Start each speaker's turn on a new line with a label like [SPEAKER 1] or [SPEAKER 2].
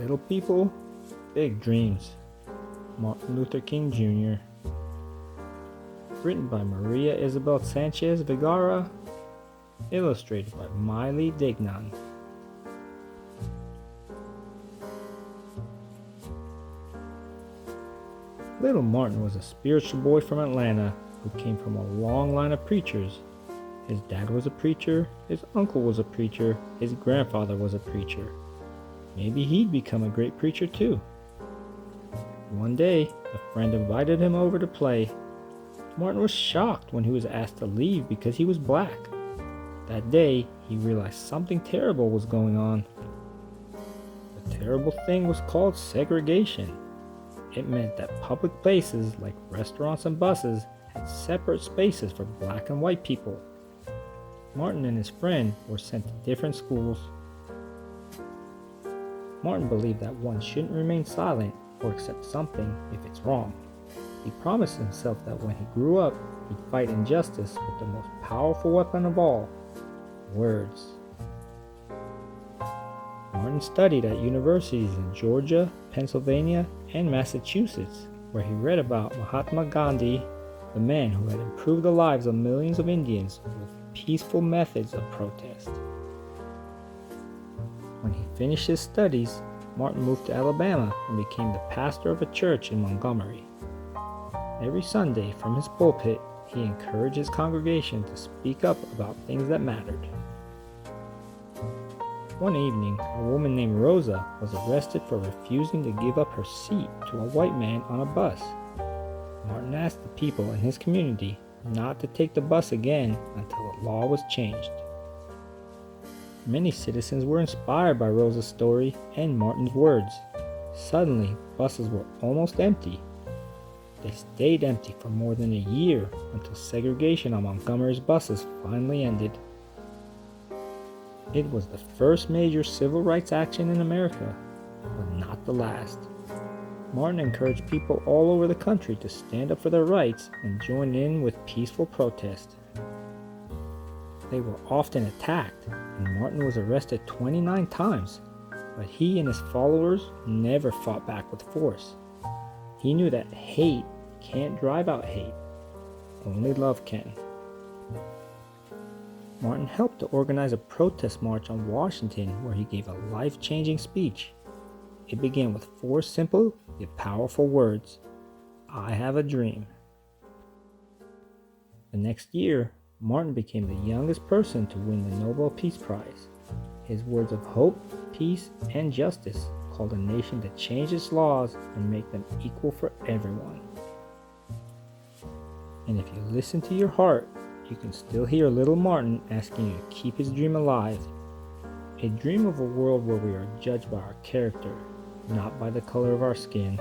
[SPEAKER 1] Little people, big dreams. Martin Luther King Jr. Written by Maria Isabel Sanchez Vegara. Illustrated by Mai Ly Degnan. Little Martin was a spiritual boy from Atlanta who came from a long line of preachers. His dad was a preacher, his uncle was a preacher, his grandfather was a preacher. Maybe he'd become a great preacher too. One day, a friend invited him over to play. Martin was shocked when he was asked to leave because he was black. That day, he realized something terrible was going on. The terrible thing was called segregation. It meant that public places like restaurants and buses had separate spaces for black and white people. Martin and his friend were sent to different schools. Martin believed that one shouldn't remain silent or accept something if it's wrong. He promised himself that when he grew up, he'd fight injustice with the most powerful weapon of all, words. Martin studied at universities in Georgia, Pennsylvania, and Massachusetts, where he read about Mahatma Gandhi, the man who had improved the lives of millions of Indians with peaceful methods of protest. When he finished his studies, Martin moved to Alabama and became the pastor of a church in Montgomery. Every Sunday from his pulpit, he encouraged his congregation to speak up about things that mattered. One evening, a woman named Rosa was arrested for refusing to give up her seat to a white man on a bus. Martin asked the people in his community not to take the bus again until the law was changed. Many citizens were inspired by Rosa's story and Martin's words. Suddenly, buses were almost empty. They stayed empty for more than a year until segregation on Montgomery's buses finally ended. It was the first major civil rights action in America, but not the last. Martin encouraged people all over the country to stand up for their rights and join in with peaceful protest. They were often attacked, and Martin was arrested 29 times, but he and his followers never fought back with force. He knew that hate can't drive out hate, only love can. Martin helped to organize a protest march on Washington where he gave a life-changing speech. It began with 4 simple yet powerful words: I have a dream. The next year, Martin became the youngest person to win the Nobel Peace Prize. His words of hope, peace, and justice called a nation to change its laws and make them equal for everyone. And if you listen to your heart, you can still hear little Martin asking you to keep his dream alive. A dream of a world where we are judged by our character, not by the color of our skin.